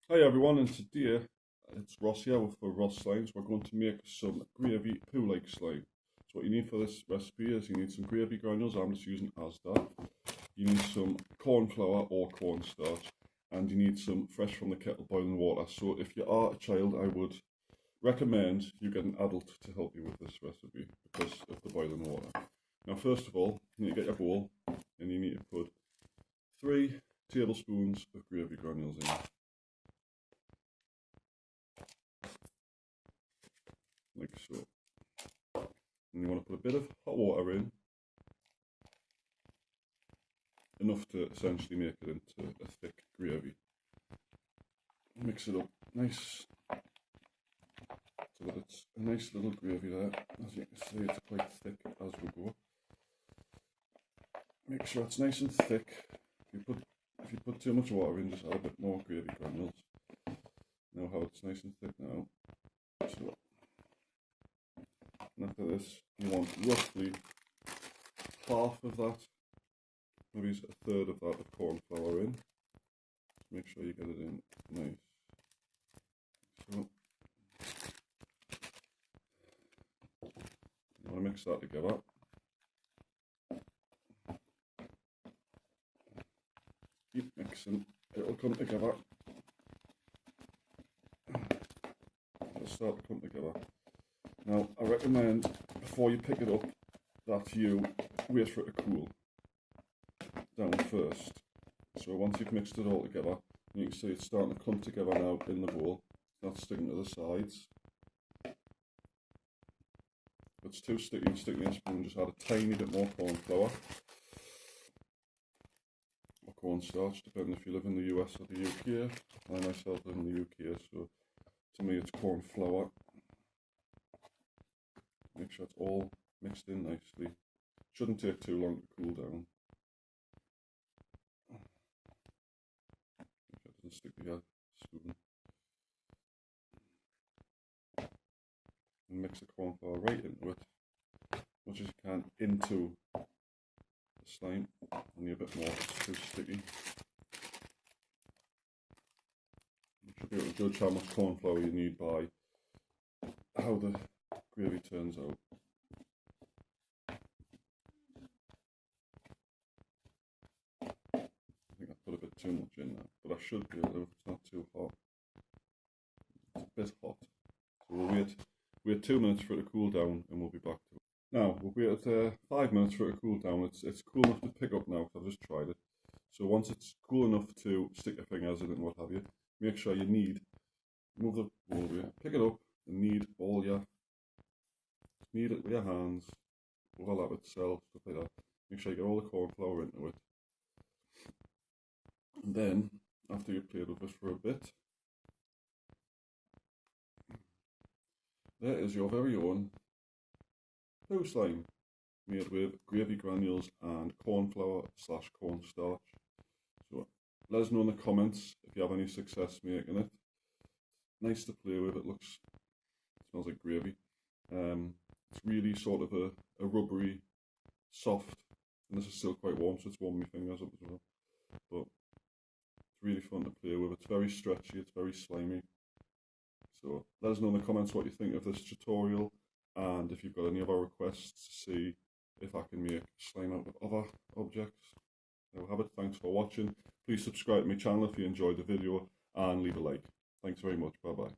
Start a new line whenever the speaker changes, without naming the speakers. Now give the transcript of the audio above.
Hi everyone, and today it's Ross here for Ross Slimes. We're going to make some gravy poo-like slime. So what you need for this recipe is you need some gravy granules. I'm just using Asda. You need some corn flour or cornstarch, and you need some fresh from the kettle boiling water. So if you are a child, I would recommend you get an adult to help you with this recipe because of the boiling water. Now first of all, you need to get your bowl and you need to put 3 tablespoons of gravy granules in. Like so. And you want to put a bit of hot water in, enough to essentially make it into a thick gravy. Mix it up nice, so that it's a nice little gravy there. As you can see, it's quite thick as we go. Make sure it's nice and thick. If you put too much water in, just add a bit more gravy granules. Now how it's nice and thick now. So, and after this, you want roughly half of that, maybe a third of that of corn flour in. Make sure you get it in nice. So you want to mix that together. Keep mixing, it'll come together. It'll start to come together. Now I recommend before you pick it up that you wait for it to cool down first. So once you've mixed it all together, you can see it's starting to come together now in the bowl. It's not sticking to the sides. If it's too sticky and sticking in a spoon, just add a tiny bit more corn flour or cornstarch, depending if you live in the US or the UK. I myself live in the UK, so to me it's corn flour. Make sure it's all mixed in nicely. Shouldn't take too long to cool down. Make sure it doesn't stick to your spoon. And mix the corn flour right into it, as much as you can, into the slime. Only a bit more, it's too sticky. You should be able to judge how much corn flour you need by how the gravy turns out. I think I put a bit too much in there, but I should be able to if it's not too hot. It's a bit hot. So we'll wait 2 minutes for it to cool down and we'll be back to it. Now we'll wait 5 minutes for it to cool down. It's cool enough to pick up now because I've just tried it. So once it's cool enough to stick your fingers in it and what have you, make sure you move the bowl away, pick it up and knead it with your hands, overlap itself, stuff like that. Make sure you get all the corn flour into it. And then, after you've played with it for a bit, there is your very own poo slime, made with gravy granules and corn flour / cornstarch. So let us know in the comments if you have any success making it. Nice to play with, it smells like gravy. It's really sort of a rubbery, soft, and this is still quite warm, so it's warming my fingers up as well. But it's really fun to play with. It's very stretchy, it's very slimy. So let us know in the comments what you think of this tutorial, and if you've got any other requests to see if I can make slime out of other objects. There we have it. Thanks for watching. Please subscribe to my channel if you enjoyed the video and leave a like. Thanks very much. Bye bye.